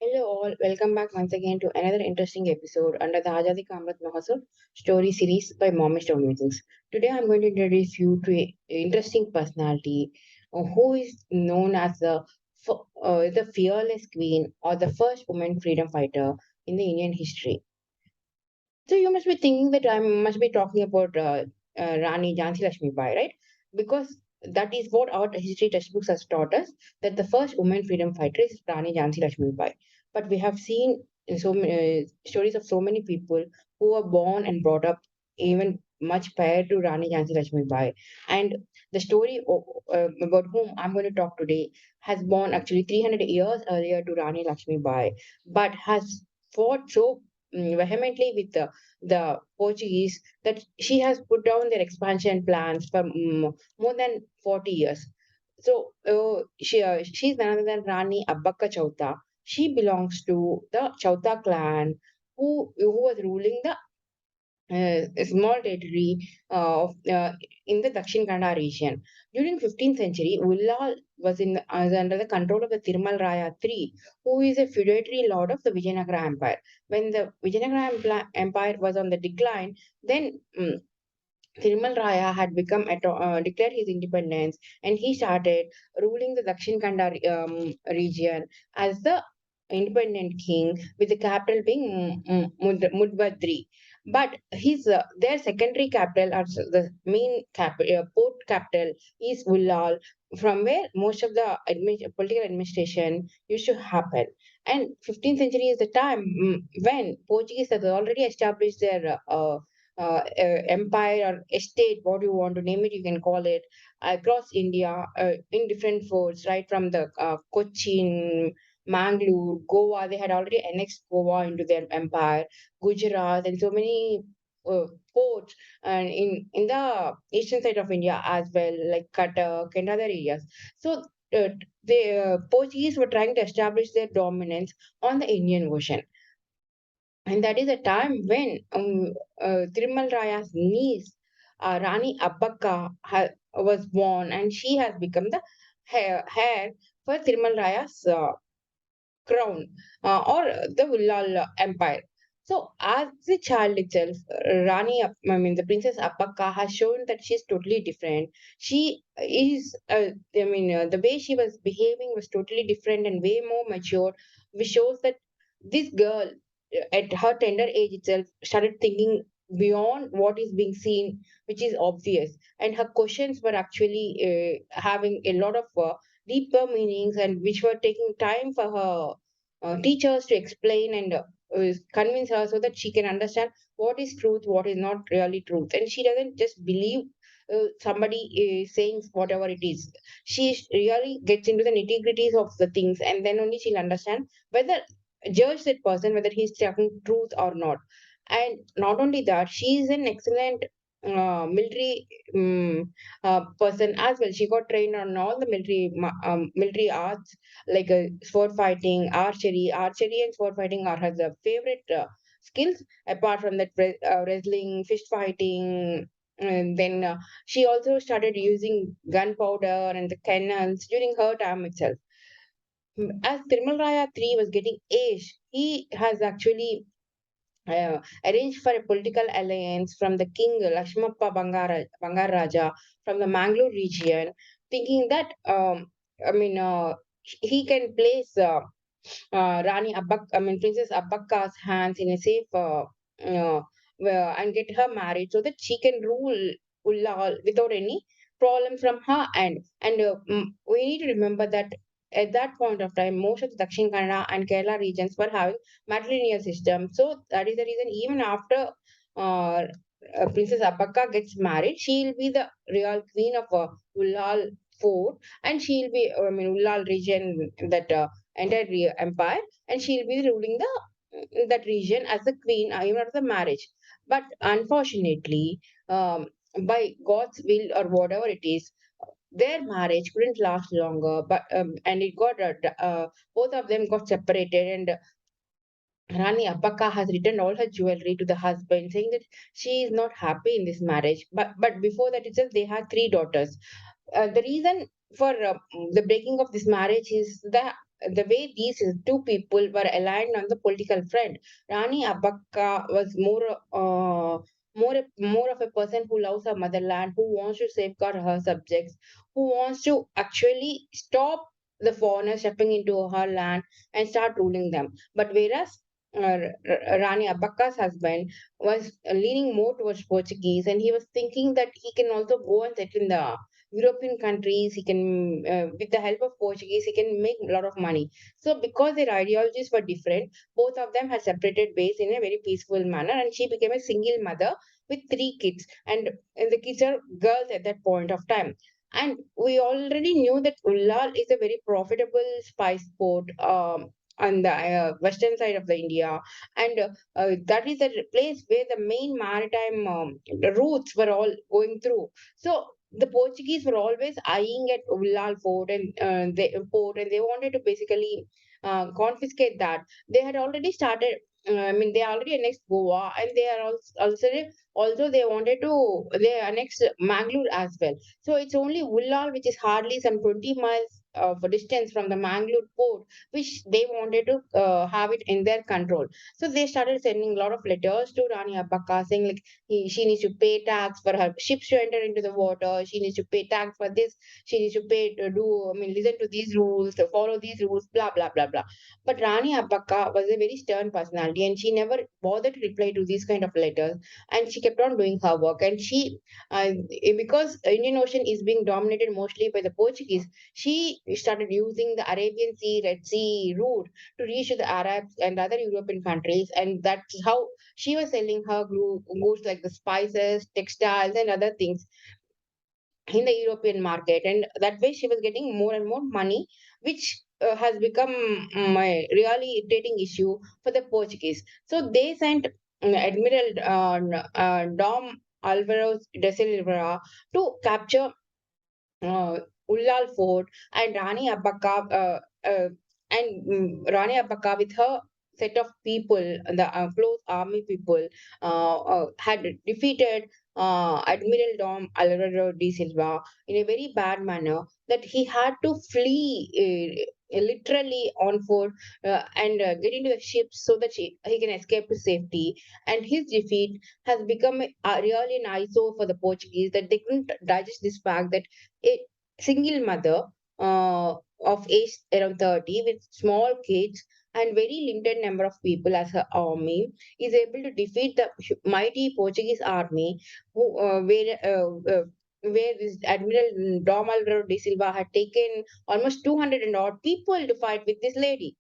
Hello all, welcome back once again to another interesting episode under the Ajadi Kamrat Mahasab story series by Momish Musings. Today I'm going to introduce you to an interesting personality who is known as the fearless queen or the first woman freedom fighter in the Indian history. So you must be thinking that I must be talking about Rani Jhansi Lakshmi Bai, right? Because that is what our history textbooks has taught us, that the first woman freedom fighter is Rani Jhansi Lakshmi Bai. But we have seen so many stories of so many people who were born and brought up even much prior to Rani Jhansi Lakshmi Bai. And the story about whom I'm going to talk today has born actually 300 years earlier to Rani Lakshmi Bai, but has fought so vehemently with the Portuguese that she has put down their expansion plans for more than 40 years. So she's none other than Rani Abbakka Chowta. She belongs to the Chowta clan who was ruling the a small territory in the Dakshin Kannada region. During 15th century, Ullal was under the control of the Tirumal Raya III, who is a feudatory lord of the Vijayanagara Empire. When the Empire was on the decline, then Thirumal Raya had declared his independence, and he started ruling the Dakshin Kanda region as the independent king, with the capital being Mudbadri. But their secondary capital, or the main port capital, is Ullal, from where most of the political administration used to happen. And 15th century is the time when Portuguese has already established their empire or estate, what you want to name it, you can call it, across India in different forts, right from the Cochin, Mangalore, Goa. They had already annexed Goa into their empire, Gujarat, and so many ports, and in the eastern side of India as well, like Cuttack and other areas. So the Portuguese were trying to establish their dominance on the Indian Ocean, and that is a time when Thirumal Raya's niece, Rani Abbakka, was born, and she has become the heir for Thirumal Raya's crown or the Ullal Empire. So, as the child itself, the Princess Abbakka has shown that she's totally different. She is, the way she was behaving was totally different and way more mature, which shows that this girl, at her tender age itself, started thinking beyond what is being seen, which is obvious. And her questions were actually having a lot of deeper meanings, and which were taking time for her teachers to explain and convince her so that she can understand what is truth, what is not really truth. And she doesn't just believe somebody is saying whatever it is. Really gets into the nitty gritties of the things, and then only she'll understand whether judge that person whether he's talking truth or not. And not only that, she is an excellent military person as well. She got trained on all the military arts, like sword fighting, archery and sword fighting are her favorite skills. Apart from that, wrestling, fist fighting, and then she also started using gunpowder and the cannons during her time itself. As Tirmal Raya III was getting age, he has actually arranged for a political alliance from the king Lakshmappa Bangar Raja from the Mangalore region, thinking that he can place Princess Abbakka's hands in a safe and get her married so that she can rule Ullal without any problem from her end. And we need to remember that at that point of time, most of the Dakshin Kannada and Kerala regions were having matrilineal system. So that is the reason even after uh, Princess Abbakka gets married, she'll be the real queen of Ullal fort, and she'll be, Ullal region, that entire empire, and she'll be ruling the that region as the queen even after the marriage. But unfortunately, by God's will or whatever it is, their marriage couldn't last longer. But and it got both of them got separated, and Rani Abbakka has returned all her jewelry to the husband, saying that she is not happy in this marriage. But before that itself, they had three daughters. The reason for the breaking of this marriage is the the way these two people were aligned on the political front. Rani Abbakka was more of a person who loves her motherland, who wants to safeguard her subjects, who wants to actually stop the foreigners stepping into her land and start ruling them. But whereas Rani Abbakka's husband was leaning more towards Portuguese, and he was thinking that he can also go and settle in the European countries. He can, with the help of Portuguese, he can make a lot of money. So, because their ideologies were different, both of them had separated ways in a very peaceful manner, and she became a single mother with three kids, and the kids are girls at that point of time. And we already knew that Ullal is a very profitable spice port. On the western side of the India, and that is the place where the main maritime routes were all going through. So the Portuguese were always eyeing at Ullal Port, and they wanted to basically confiscate that. They had already started. I mean, they already annexed Goa, and they are also they wanted to they annexed Mangalore as well. So it's only Ullal, which is hardly some 20 miles of distance from the Mangalore port, which they wanted to have it in their control. So they started sending a lot of letters to Rani Abbakka saying like she needs to pay tax for her ships to enter into the water. She needs to pay tax for this. She needs to pay to do. I mean, listen to these rules, to follow these rules. Blah blah blah blah. But Rani Abbakka was a very stern personality, and she never bothered to reply to these kind of letters. And she kept on doing her work. And because Indian Ocean is being dominated mostly by the Portuguese, she started using the Arabian Sea, Red Sea route to reach to the Arabs and other European countries, and that's how she was selling her goods like the spices, textiles, and other things in the European market. And that way, she was getting more and more money, which has become a really irritating issue for the Portuguese. So they sent Admiral Dom Alvaro de Silva to capture uh, Ullal Fort, and Rani Abbakka with her set of people, the close army people, had defeated Admiral Dom Alvaro de Silva in a very bad manner that he had to flee. Literally on foot and get into the ship so that he can escape to safety. And his defeat has become really an eyesore for the Portuguese, that they couldn't digest this fact that a single mother of age around 30 with small kids and very limited number of people as her army is able to defeat the mighty Portuguese army who, where this Admiral Dom Alvaro de Silva had taken almost 200 and odd people to fight with this lady.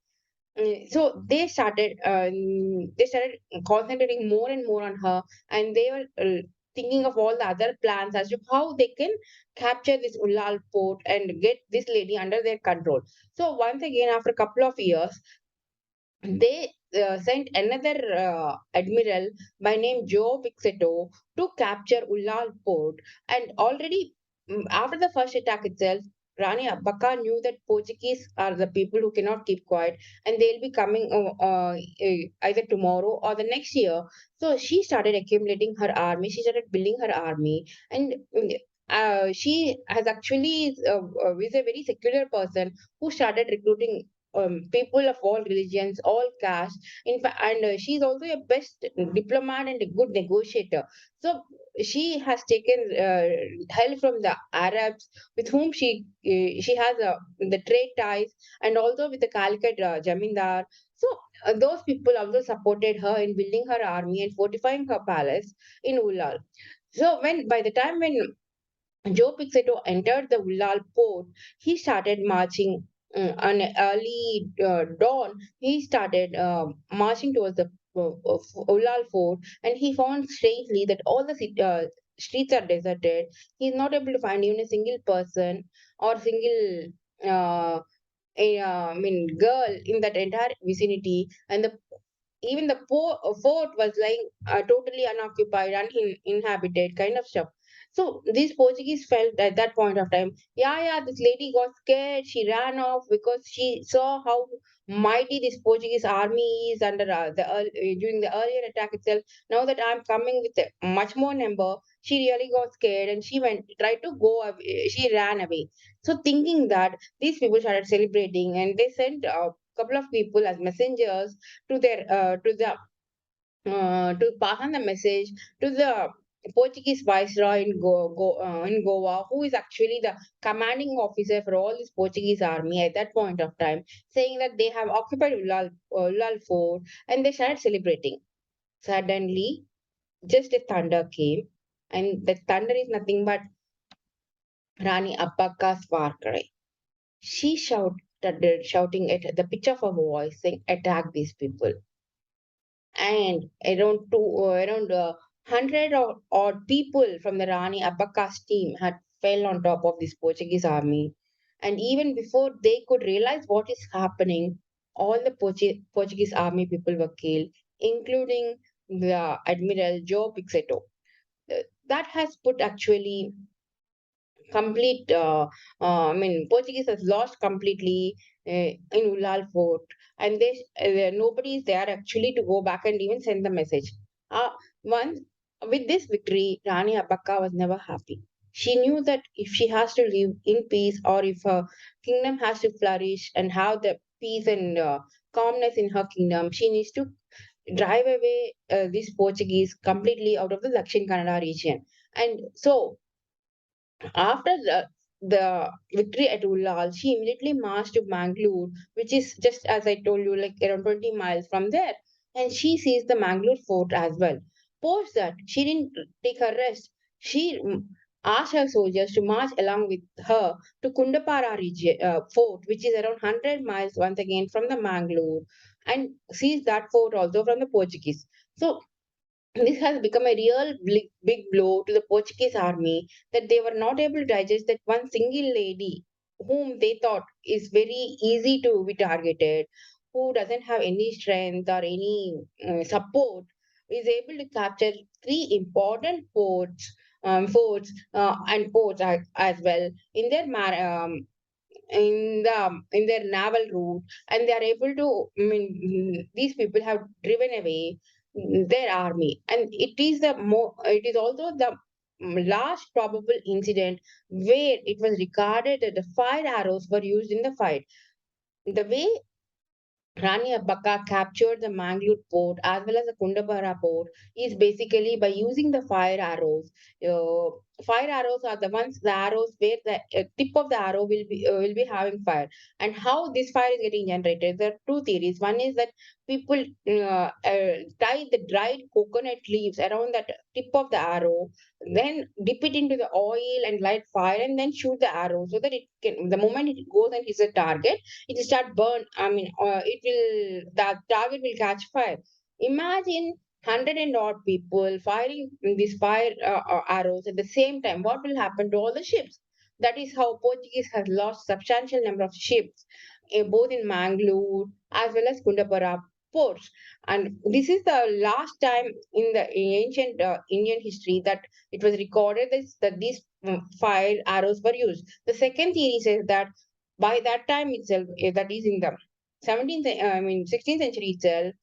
So they started concentrating more and more on her, and they were thinking of all the other plans as to how they can capture this Ullal port and get this lady under their control. So once again, after a couple of years, they sent another admiral by name Joe Pixeto to capture Ullal port. And already after the first attack itself, Rani Abbakka knew that Portuguese are the people who cannot keep quiet, and they'll be coming either tomorrow or the next year. So she started accumulating her army. She started building her army, and she has actually is a very secular person who started recruiting people of all religions, all castes. In fact, and she's also a best diplomat and a good negotiator. So she has taken help from the Arabs, with whom she has the trade ties, and also with the Calicut Jamindar. So those people also supported her in building her army and fortifying her palace in Ullal. So by the time when Joe Pixeto entered the Ullal port, he started marching on early dawn. He started marching towards the Ullal fort, and he found strangely that all the streets are deserted. He is not able to find even a single person or single I mean girl in that entire vicinity, and even the fort was lying totally unoccupied, uninhabited kind of stuff. So these Portuguese felt at that point of time, yeah, this lady got scared. She ran off because she saw how mighty this Portuguese army is under during the earlier attack itself. Now that I'm coming with a much more number, she really got scared and she went tried to go away. She ran away. So thinking that, these people started celebrating and they sent a couple of people as messengers to their to pass on the message to the Portuguese viceroy in Goa, who is actually the commanding officer for all this Portuguese army at that point of time, saying that they have occupied Ulal Fort and they started celebrating. Suddenly, just a thunder came, and the thunder is nothing but Rani Abbakka's war cry. She shouting at the pitch of her voice, saying, "Attack these people." And around 100 or odd people from the Rani Abbakka's team had fell on top of this Portuguese army. And even before they could realize what is happening, all the Portuguese army people were killed, including the Admiral Joe Pixeto. That has put actually complete Portuguese has lost completely in Ulal Fort, and nobody is there actually to go back and even send the message. Once with this victory, Rani Abbakka was never happy. She knew that if she has to live in peace, or if her kingdom has to flourish and have the peace and calmness in her kingdom, she needs to drive away these Portuguese completely out of the Dakshin Kannada region. And so after the victory at Ullal, she immediately marched to Mangalore, which is just as I told you, like around 20 miles from there. And she sees the Mangalore fort as well. Post that, she didn't take her rest. She asked her soldiers to march along with her to Kundapara region, fort, which is around 100 miles once again from the Mangalore, and sees that fort also from the Portuguese. So this has become a real big blow to the Portuguese army, that they were not able to digest that one single lady whom they thought is very easy to be targeted, who doesn't have any strength or any support, is able to capture three important forts and ports as well in their in their naval route, and they are able to, these people have driven away their army, and it is also the last probable incident where it was recorded that the fire arrows were used in the fight. The way Rani Abbakka captured the Mangalore port as well as the Kundapara port is basically by using the fire arrows. Uh, Fire arrows are the ones, the arrows where the tip of the arrow will be having fire. And how this fire is getting generated? There are two theories. One is that people tie the dried coconut leaves around that tip of the arrow, then dip it into the oil and light fire, and then shoot the arrow so that it can. The moment it goes and hits the target, it will start burn. It will the target will catch fire. Imagine 100 and odd people firing these fire arrows at the same time. What will happen to all the ships? That is how Portuguese has lost substantial number of ships, both in Mangalore as well as Kundapara ports. And this is the last time in the ancient Indian history that it was recorded that these fire arrows were used. The second theory says that by that time itself, that is in the 16th century itself,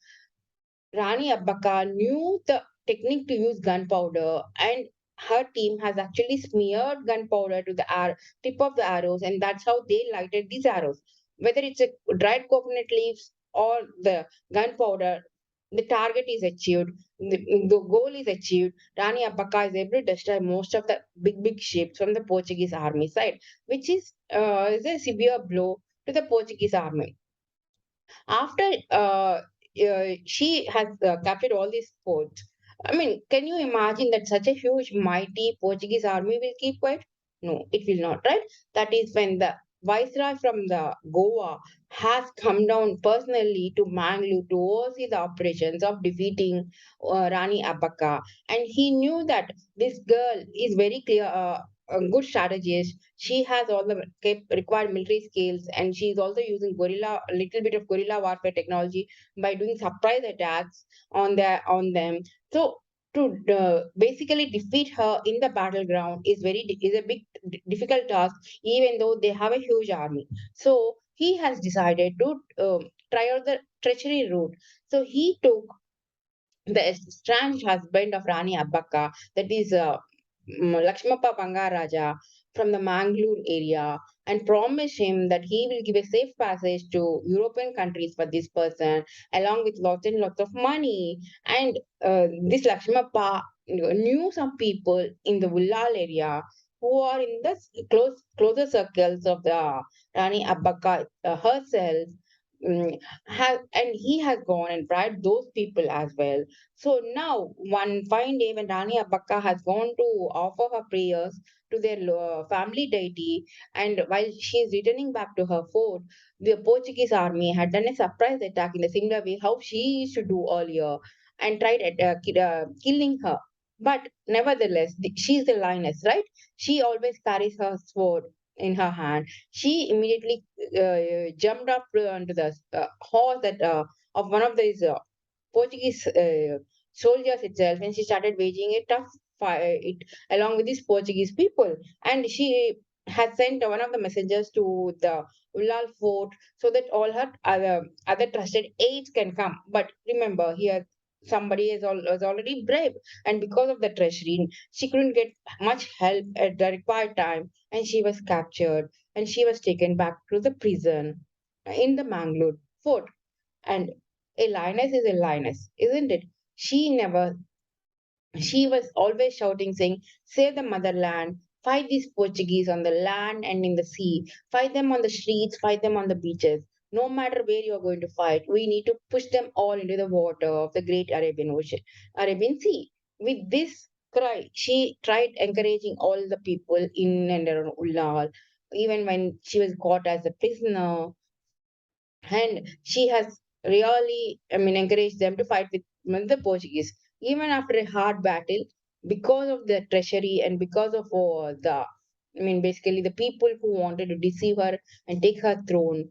Rani Abbakka knew the technique to use gunpowder, and her team has actually smeared gunpowder to the tip of the arrows, and that's how they lighted these arrows. Whether it's a dried coconut leaves or the gunpowder, the target is achieved, the goal is achieved. Rani Abbakka is able to destroy most of the big ships from the Portuguese army side, which is a severe blow to the Portuguese army. After she has captured all these ports, I mean, can you imagine that such a huge, mighty Portuguese army will keep quiet? No, it will not, right? That is when the viceroy from the Goa has come down personally to Mangalore to oversee the operations of defeating Rani Abbakka, and he knew that this girl is very clear. A good strategist. She has all the required military skills, and she is also using a little bit of guerrilla warfare technology by doing surprise attacks on them. So to basically defeat her in the battleground is a big difficult task, even though they have a huge army. So he has decided to try out the treachery route. So he took the estranged husband of Rani Abbakka, that is Lakshmappa Bangaraja from the Mangalore area, and promised him that he will give a safe passage to European countries for this person, along with lots and lots of money. And this Lakshmappa knew some people in the Ullal area who are in the closer circles of the Rani Abbakka herself. And he has gone and bribed those people as well. So now, one fine day, when Rani Abbakka has gone to offer her prayers to their family deity, and while she is returning back to her fort, the Portuguese army had done a surprise attack in the similar way how she used to do earlier, and tried killing her. But nevertheless, she is the lioness, right? She always carries her sword in her hand. She immediately jumped up onto the horse that of one of these Portuguese soldiers itself, and she started waging a tough fight along with these Portuguese people. And she had sent one of the messengers to the Ullal fort so that all her other trusted aides can come. But remember, here somebody is already brave, and because of the treasury, she couldn't get much help at the required time, and she was captured and she was taken back to the prison in the Mangalore fort. And a lioness is a lioness, isn't it? She was always shouting, saying, "Save the motherland, fight these Portuguese on the land and in the sea, fight them on the streets, fight them on the beaches. No matter where you're going to fight, we need to push them all into the water of the great Arabian Ocean, Arabian Sea." With this cry, she tried encouraging all the people in and around Ullal, even when she was caught as a prisoner, and she has really, encouraged them to fight with the Portuguese even after a hard battle, because of the treachery and because of basically the people who wanted to deceive her and take her throne.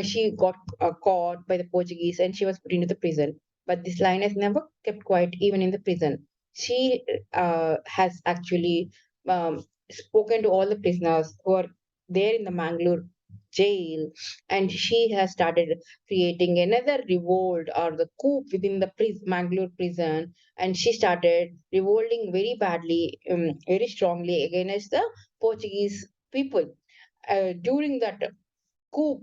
She got caught by the Portuguese and she was put into the prison. But this lioness never kept quiet, even in the prison. She has actually spoken to all the prisoners who are there in the Mangalore jail, and she has started creating another revolt or the coup within the Mangalore prison, and she started revolting very badly, very strongly against the Portuguese people. During that coup,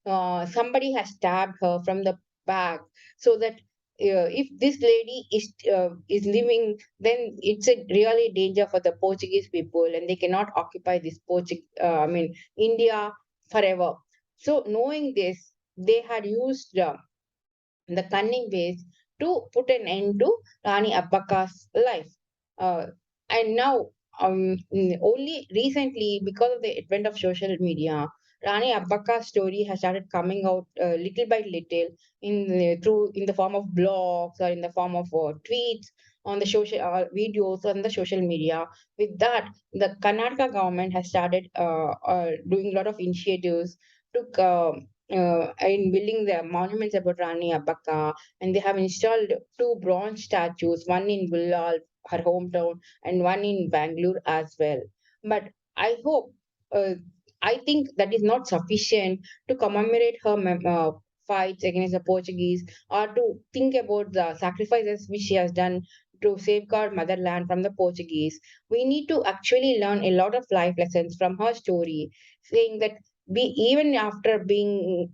somebody has stabbed her from the back, so that if this lady is living, then it's a really danger for the Portuguese people, and they cannot occupy this India forever. So knowing this, they had used the cunning ways to put an end to Rani Abbakka's life. Uh, and now, only recently, because of the advent of social media, Rani Abbakka's story has started coming out little by little in the form of blogs or in the form of tweets on the social videos on the social media. With that, the Karnataka government has started doing a lot of initiatives to in building the monuments about Rani Abbakka, and they have installed two bronze statues, one in Bullal, her hometown, and one in Bangalore as well. But I hope, uh, I think that is not sufficient to commemorate her fights against the Portuguese, or to think about the sacrifices which she has done to safeguard motherland from the Portuguese. We need to actually learn a lot of life lessons from her story, saying that even after being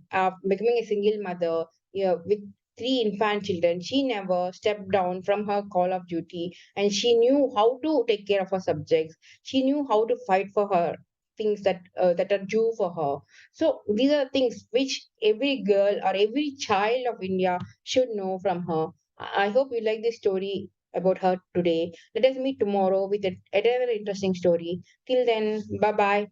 becoming a single mother, with three infant children, she never stepped down from her call of duty, and she knew how to take care of her subjects. She knew how to fight for her things that are due for her. So these are things which every girl or every child of India should know from her. I hope you like this story about her today. Let us meet tomorrow with another interesting story. Till then, bye bye.